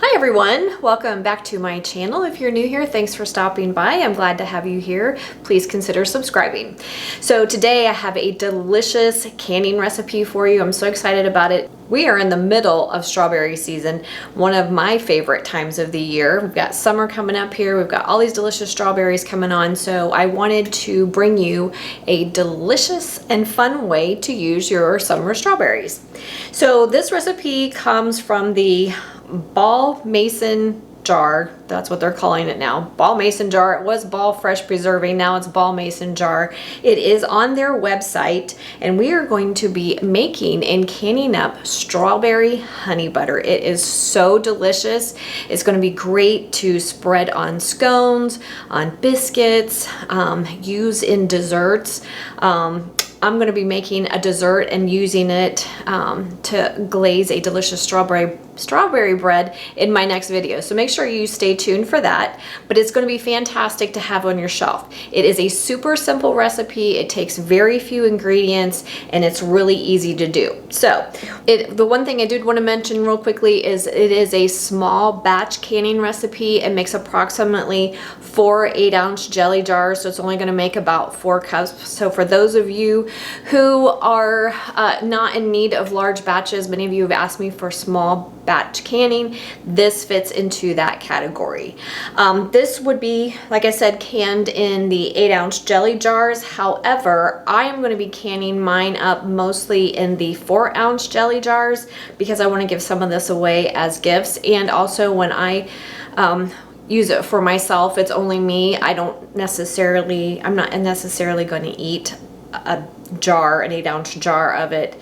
Hi everyone, welcome back to my channel. If you're new here, thanks for stopping by. I'm glad to have you here. Please consider subscribing. So today I have a delicious canning recipe for you. I'm so excited about it. We are in the middle of strawberry season, one of my favorite times of the year. We've got summer coming up here. We've got all these delicious strawberries coming on. So I wanted to bring you a delicious and fun way to use your summer strawberries. So this recipe comes from the ball mason jar. That's what they're calling it now. Ball mason jar. It was ball fresh preserving. Now it's ball mason jar. It is on their website, and we are going to be making and canning up strawberry honey butter. It is so delicious. It's going to be great to spread on scones, on biscuits, use in desserts. I'm going to be making a dessert and using it to glaze a delicious strawberry bread in my next video. So make sure you stay tuned for that, but it's going to be fantastic to have on your shelf. It is a super simple recipe. It takes very few ingredients and it's really easy to do. So the one thing I did want to mention real quickly is it is a small batch canning recipe. It makes approximately 4 8-ounce jelly jars, so it's only going to make about 4 cups. So for those of you who are not in need of large batches, many of you have asked me for small batch canning, this fits into that category. This would be, like I said, canned in the 8-ounce jelly jars. However, I am going to be canning mine up mostly in the 4-ounce jelly jars because I want to give some of this away as gifts, and also when I use it for myself, it's only me. I'm not necessarily going to eat a jar, an 8-ounce jar of it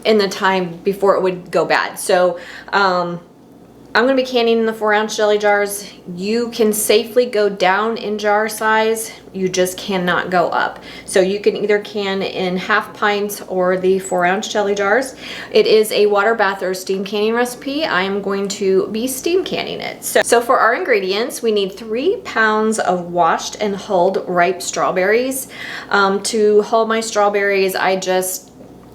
in the time before it would go bad. So I'm going to be canning in the 4-ounce jelly jars. You can safely go down in jar size. You just cannot go up. So you can either can in half pints or the 4-ounce jelly jars. It is a water bath or steam canning recipe. I am going to be steam canning it. So for our ingredients, we need 3 pounds of washed and hulled ripe strawberries. To hull my strawberries,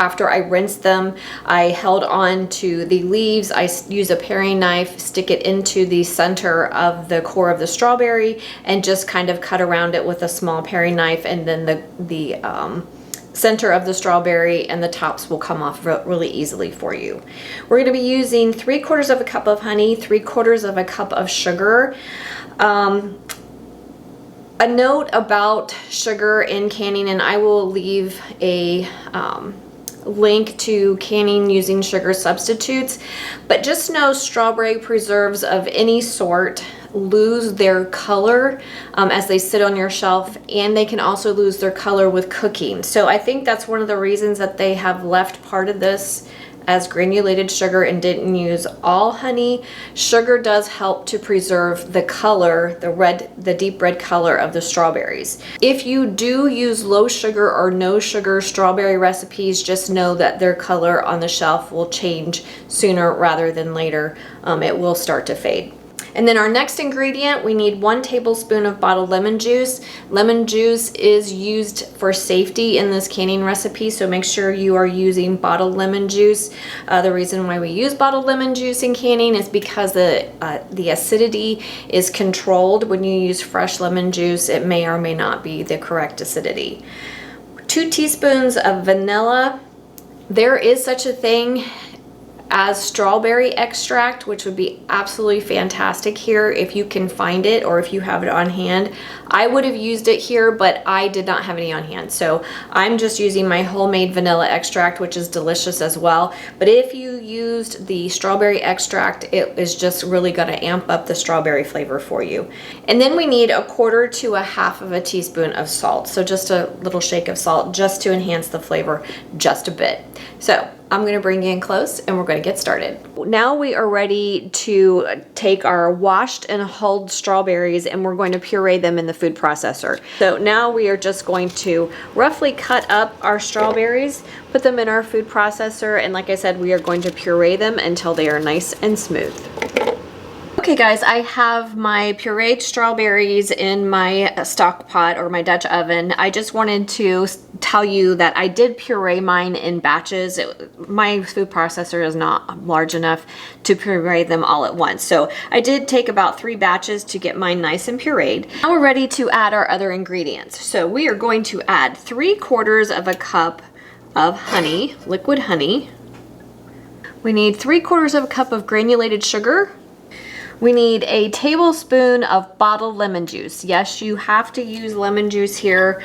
after I rinsed them, I held on to the leaves. I use a paring knife, stick it into the center of the core of the strawberry, and just kind of cut around it with a small paring knife, and then the center of the strawberry and the tops will come off really easily for you. We're going to be using 3/4 of a cup of honey, 3/4 of a cup of sugar. A note about sugar in canning, and I will leave a link to canning using sugar substitutes, but just know strawberry preserves of any sort lose their color as they sit on your shelf, and they can also lose their color with cooking. So I think that's one of the reasons that they have left part of this as granulated sugar and didn't use all honey. Sugar does help to preserve the color, the deep red color of the strawberries. If you do use low sugar or no sugar strawberry recipes, just know that their color on the shelf will change sooner rather than later. It will start to fade. And then our next ingredient, we need 1 tablespoon of bottled lemon juice. Lemon juice is used for safety in this canning recipe, so make sure you are using bottled lemon juice. The reason why we use bottled lemon juice in canning is because the acidity is controlled. When you use fresh lemon juice, it may or may not be the correct acidity. 2 teaspoons of vanilla. There is such a thing as strawberry extract, which would be absolutely fantastic here if you can find it or if you have it on hand. I would have used it here, but I did not have any on hand, so I'm just using my homemade vanilla extract, which is delicious as well. But if you used the strawberry extract, it is just really going to amp up the strawberry flavor for you. And then we need 1/4 to 1/2 of a teaspoon of salt, so just a little shake of salt just to enhance the flavor just a bit. So I'm going to bring you in close and we're going to get started. Now we are ready to take our washed and hulled strawberries and we're going to puree them in the food processor. So now we are just going to roughly cut up our strawberries, put them in our food processor, and like I said, we are going to puree them until they are nice and smooth. Okay guys, I have my pureed strawberries in my stock pot or my Dutch oven. I just wanted to tell you that I did puree mine in batches. My food processor is not large enough to puree them all at once. So I did take about 3 batches to get mine nice and pureed. Now we're ready to add our other ingredients. So we are going to add 3/4 of a cup of honey, liquid honey. We need 3/4 of a cup of granulated sugar. We need a tablespoon of bottled lemon juice. Yes, you have to use lemon juice here.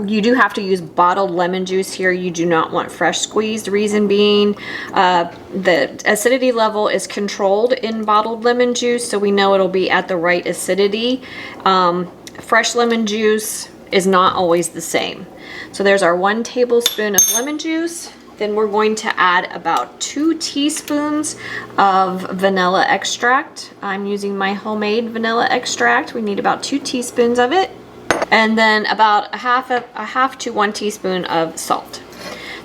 You do have to use bottled lemon juice here. You do not want fresh squeezed. Reason being, the acidity level is controlled in bottled lemon juice, so we know it'll be at the right acidity. Fresh lemon juice is not always the same. So there's our 1 tablespoon of lemon juice. Then we're going to add about 2 teaspoons of vanilla extract. I'm using my homemade vanilla extract. We need about 2 teaspoons of it. And then about a half to 1 teaspoon of salt.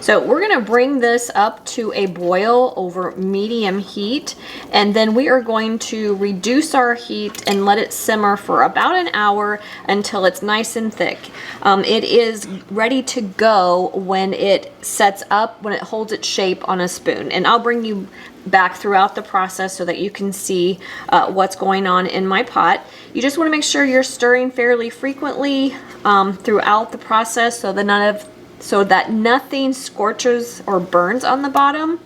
So we're gonna bring this up to a boil over medium heat, and then we are going to reduce our heat and let it simmer for about an hour until it's nice and thick. It is ready to go when it sets up, when it holds its shape on a spoon. And I'll bring you back throughout the process so that you can see what's going on in my pot. You just wanna make sure you're stirring fairly frequently throughout the process so that nothing scorches or burns on the bottom.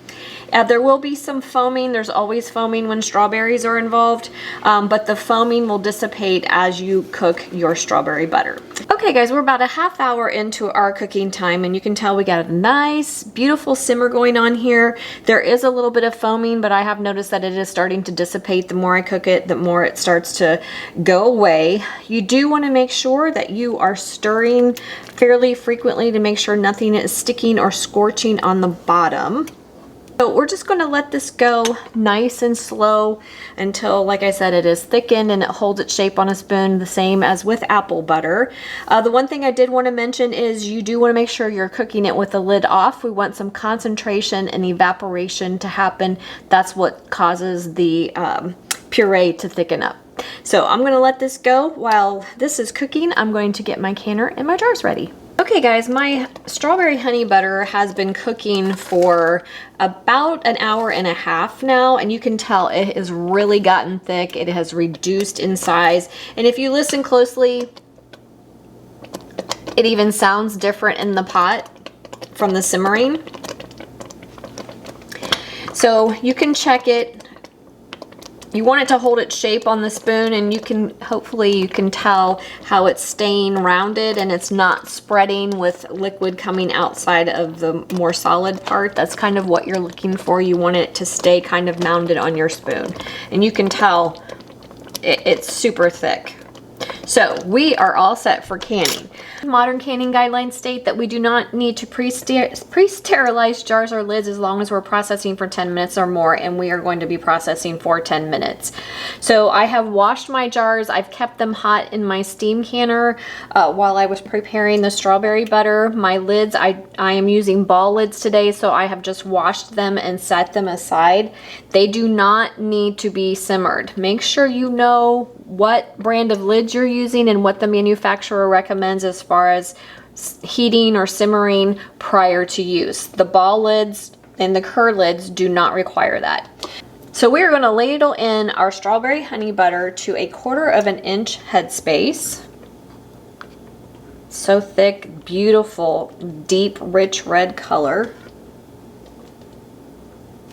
There will be some foaming. There's always foaming when strawberries are involved, but the foaming will dissipate as you cook your strawberry butter. Okay guys, we're about a half hour into our cooking time, and you can tell we got a nice, beautiful simmer going on here. There is a little bit of foaming, but I have noticed that it is starting to dissipate. The more I cook it, the more it starts to go away. You do want to make sure that you are stirring fairly frequently to make sure nothing is sticking or scorching on the bottom. So we're just going to let this go nice and slow until, like I said, it is thickened and it holds its shape on a spoon, the same as with apple butter. The one thing I did want to mention is you do want to make sure you're cooking it with the lid off. We want some concentration and evaporation to happen. That's what causes the puree to thicken up. So I'm going to let this go. While this is cooking, I'm going to get my canner and my jars ready. Okay guys, my strawberry honey butter has been cooking for about an hour and a half now, and you can tell it has really gotten thick. It has reduced in size, and if you listen closely, it even sounds different in the pot from the simmering. So you can check it. You want it to hold its shape on the spoon, and hopefully you can tell how it's staying rounded and it's not spreading with liquid coming outside of the more solid part. That's kind of what you're looking for. You want it to stay kind of mounded on your spoon, and you can tell it's super thick. So we are all set for canning. Modern canning guidelines state that we do not need to pre-sterilize jars or lids as long as we're processing for 10 minutes or more, and we are going to be processing for 10 minutes. So I have washed my jars. I've kept them hot in my steam canner while I was preparing the strawberry butter. My lids, I am using ball lids today, so I have just washed them and set them aside. They do not need to be simmered. Make sure you know what brand of lids you're using and what the manufacturer recommends as far as heating or simmering prior to use. The ball lids and the Kerr lids do not require that. So we're going to ladle in our strawberry honey butter to 1/4 inch headspace. So thick, beautiful, deep, rich red color.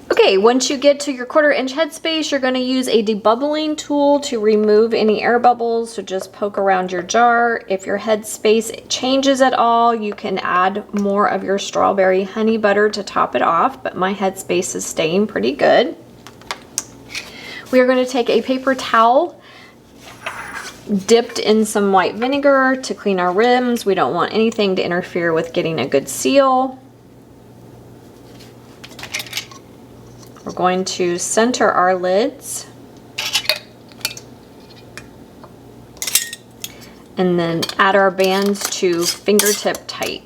Okay, once you get to your 1/4 inch headspace, you're going to use a debubbling tool to remove any air bubbles. So just poke around your jar. If your headspace changes at all, you can add more of your strawberry honey butter to top it off, but my headspace is staying pretty good. We are going to take a paper towel dipped in some white vinegar to clean our rims. We don't want anything to interfere with getting a good seal. We're going to center our lids and then add our bands to fingertip tight.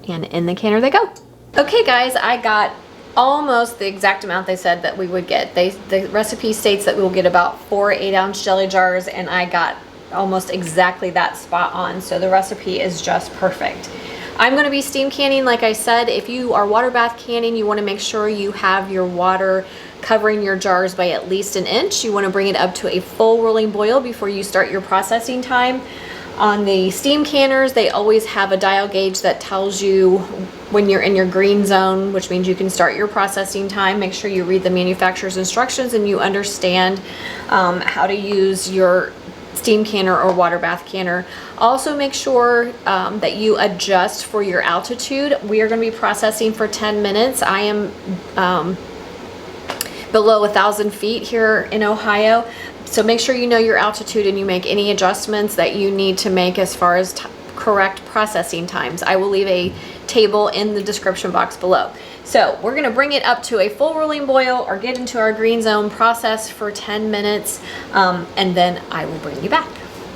And in the canner they go. Okay guys, I got almost the exact amount they said that we would get. The recipe states that we will get about 4 8-ounce jelly jars, and I got almost exactly that spot on. So the recipe is just perfect. I'm going to be steam canning, like I said. If you are water bath canning, you want to make sure you have your water covering your jars by at least 1 inch. You want to bring it up to a full rolling boil before you start your processing time. On the steam canners, they always have a dial gauge that tells you when you're in your green zone, which means you can start your processing time. Make sure you read the manufacturer's instructions and you understand how to use your steam canner or water bath canner. Also make sure that you adjust for your altitude. We are going to be processing for 10 minutes. I am below 1,000 feet here in Ohio. So make sure you know your altitude and you make any adjustments that you need to make as far as correct processing times. I will leave a table in the description box below. So we're gonna bring it up to a full rolling boil or get into our green zone, process for 10 minutes, and then I will bring you back.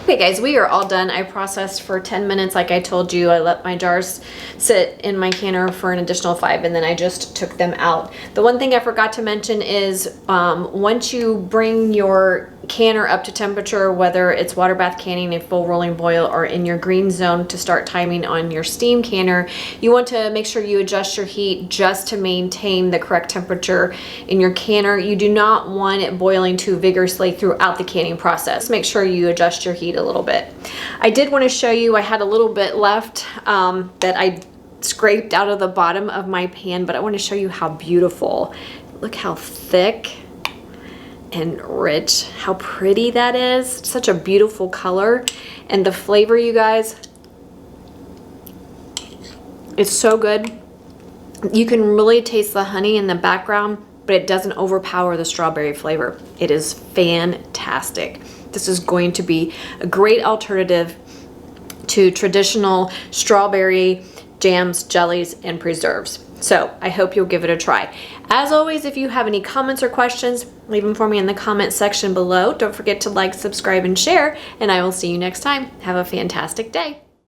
Okay guys, we are all done. I processed for 10 minutes like I told you. I let my jars sit in my canner for an additional 5 and then I just took them out. The one thing I forgot to mention is once you bring your canner up to temperature, whether it's water bath canning, a full rolling boil, or in your green zone to start timing on your steam canner, you want to make sure you adjust your heat just to maintain the correct temperature in your canner. You do not want it boiling too vigorously throughout the canning process. Make sure you adjust your heat a little bit. I did want to show you, I had a little bit left that I scraped out of the bottom of my pan, but I want to show you how beautiful. Look how thick and rich, how pretty that is. Such a beautiful color, and the flavor, you guys, it's so good. You can really taste the honey in the background, but it doesn't overpower the strawberry flavor. It is fantastic. This is going to be a great alternative to traditional strawberry jams, jellies, and preserves. So I hope you'll give it a try. As always, if you have any comments or questions, leave them for me in the comment section below. Don't forget to like, subscribe, and share, and I will see you next time. Have a fantastic day.